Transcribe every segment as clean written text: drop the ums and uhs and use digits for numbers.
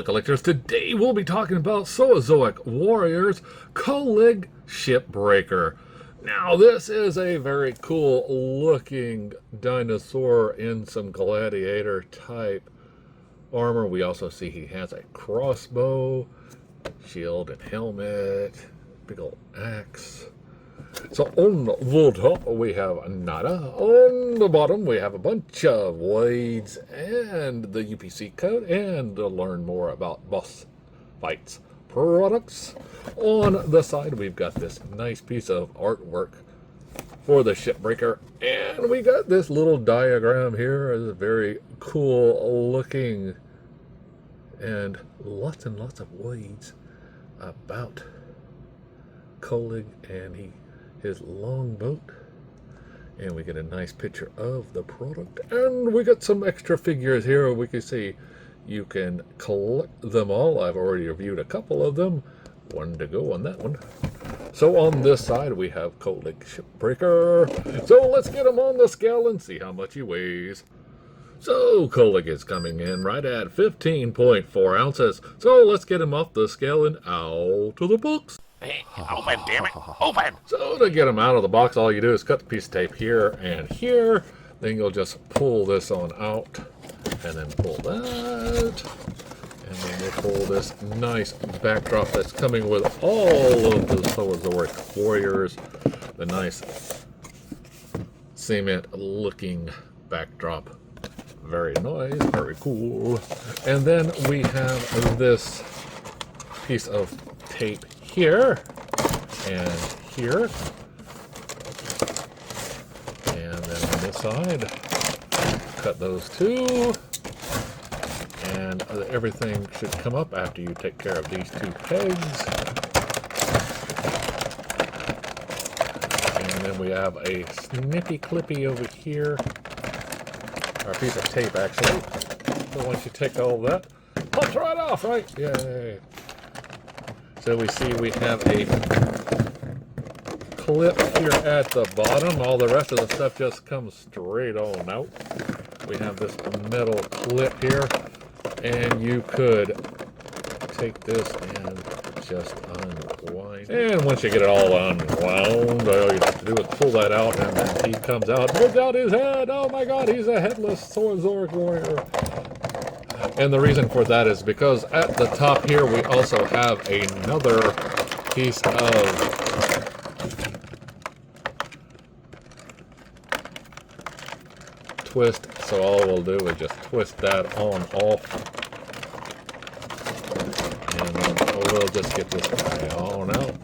collectors. Today we'll be talking about Saurozoic Warriors Kolig Shipbreaker. Now this is a very cool looking dinosaur in some gladiator type armor. We also see he has a crossbow, shield and helmet, big old axe. So on the top we have nada, on the bottom we have a bunch of weights and the UPC code, and to learn more about boss fights products. On the side we've got this nice piece of artwork for the Shipbreaker, and we got this little diagram here. It's very cool looking, and lots of weights about Kolig and his long boat, and we get a nice picture of the product, and we got some extra figures here. We can see you can collect them all. I've already reviewed a couple of them, one to go on that one. So on this side we have Kolig Shipbreaker. So let's get him on the scale and see how much he weighs. So Kolig is coming in right at 15.4 ounces. So let's get him off the scale and out to the box. Hey, open, damn it, open! So to get them out of the box, all you do is cut the piece of tape here and here. Then you'll just pull this on out, and then pull that. And then we'll pull this nice backdrop that's coming with all of the Saurozoic Warriors. The nice cement-looking backdrop. Very nice, very cool. And then we have this piece of tape here and here, and then on this side cut those two, and everything should come up after you take care of these two pegs. And then we have a snippy clippy over here, or a piece of tape actually. So once you take all that, pops right off, right? Yay! So we see we have a clip here at the bottom. All the rest of the stuff just comes straight on out. We have this metal clip here, and you could take this and just unwind. And once you get it all unwound, all you have to do is pull that out, and then he comes out, pulls out his head. Oh my god, he's a headless Saurozoic warrior. And the reason for that is because at the top here we also have another piece of twist. So all we'll do is just twist that on off, and then we'll just get this guy on out.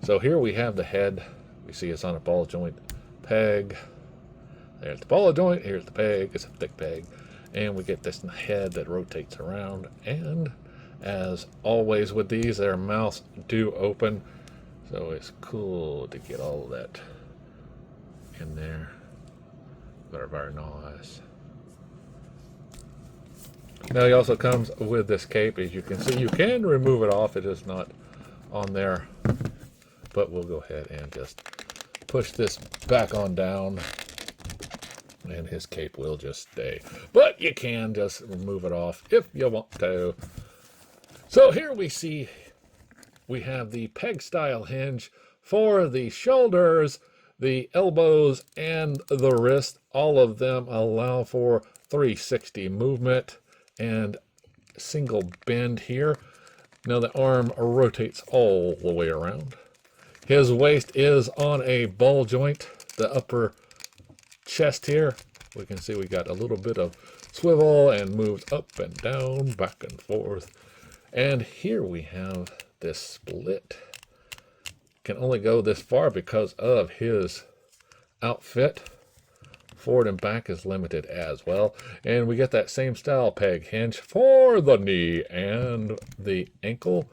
So here we have the head. We see it's on a ball joint peg. There's the ball joint, here's the peg. It's a thick peg. And we get this head that rotates around, and as always with these, their mouths do open, so it's cool to get all of that in there. Very, very nice. Now he also comes with this cape. As you can see, you can remove it off. It is not on there, but we'll go ahead and just push this back on down, and his cape will just stay. But you can just remove it off if you want to. So here we see we have the peg style hinge for the shoulders, the elbows, and the wrist. All of them allow for 360 movement and single bend here. Now the arm rotates all the way around. His waist is on a ball joint. The upper chest here, we can see we got a little bit of swivel and moves up and down, back and forth. And here we have this split. Can only go this far because of his outfit. Forward and back is limited as well. And we get that same style peg hinge for the knee and the ankle.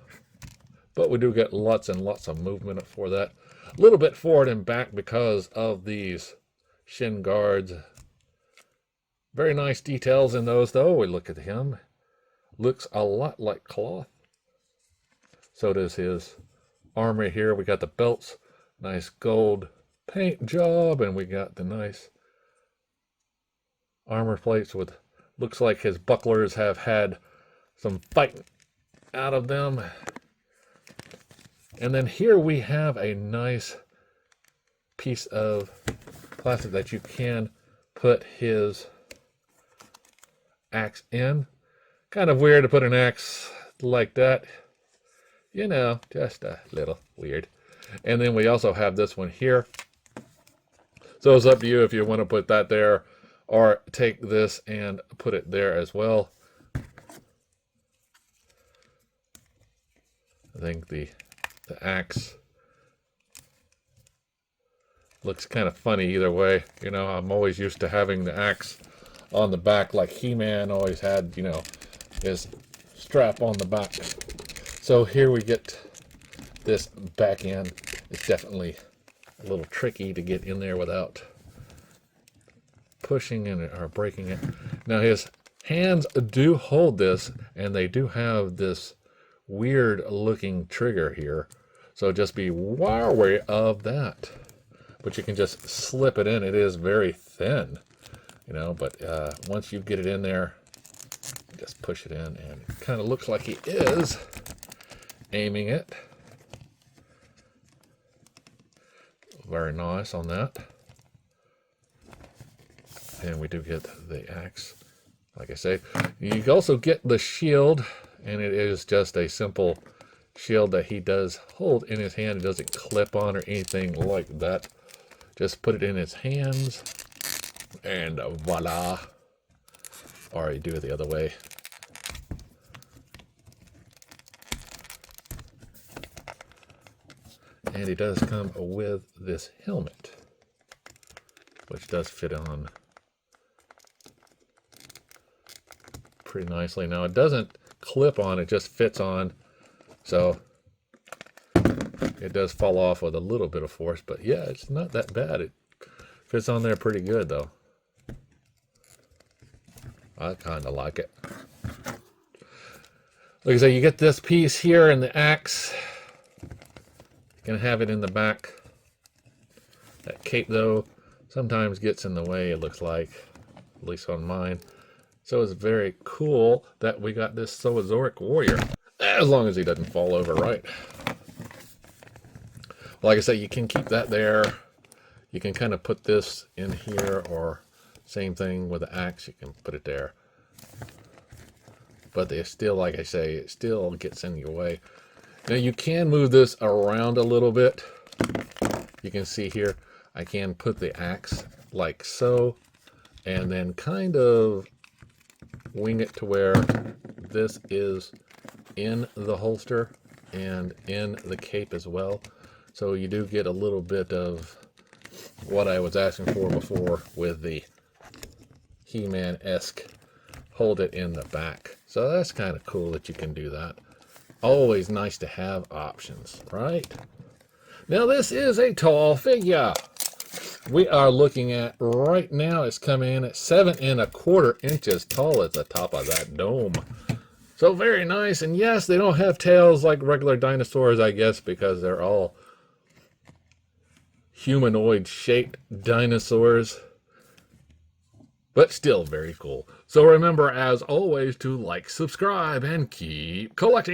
But we do get lots and lots of movement for that. A little bit forward and back because of these shin guards. Very nice details in those though. We look at him. Looks a lot like cloth. So does his armor here. We got the belts. Nice gold paint job. And we got the nice armor plates with, looks like his bucklers have had some fighting out of them. And then here we have a nice piece of plastic that you can put his axe in. Kind of weird to put an axe like that. You know, just a little weird. And then we also have this one here. So it's up to you if you want to put that there or take this and put it there as well. I think the axe looks kind of funny either way. You know, I'm always used to having the axe on the back like He-Man always had, you know, his strap on the back. So here we get this back end. It's definitely a little tricky to get in there without pushing it or breaking it. Now his hands do hold this, and they do have this weird looking trigger here. So just be wary of that. But you can just slip it in. It is very thin, you know, but once you get it in there, just push it in, and it kind of looks like he is aiming it. Very nice on that. And we do get the axe. Like I say, you also get the shield, and it is just a simple shield that he does hold in his hand. It doesn't clip on or anything like that. Just put it in his hands, and voila. Or you do it the other way. And he does come with this helmet, which does fit on pretty nicely. Now it doesn't clip on, it just fits on, so it does fall off with a little bit of force, but yeah, it's not that bad. It fits on there pretty good though. I kind of like it. Like I say, you get this piece here in the axe. You can have it in the back. That cape though sometimes gets in the way, it looks like, at least on mine. So it's very cool that we got this Saurozoic warrior, as long as he doesn't fall over, right? Like I say, you can keep that there. You can kind of put this in here, or same thing with the axe, you can put it there. But they still, like I say, it still gets in your way. Now you can move this around a little bit. You can see here, I can put the axe like so, and then kind of wing it to where this is in the holster and in the cape as well. So you do get a little bit of what I was asking for before with the He-Man-esque hold it in the back. So that's kind of cool that you can do that. Always nice to have options, right? Now this is a tall figure. We are looking at right now, it's coming in at 7¼ inches tall at the top of that dome. So very nice. And yes, they don't have tails like regular dinosaurs, I guess, because they're all humanoid shaped dinosaurs. But still very cool. So remember, as always, to like, subscribe, and keep collecting.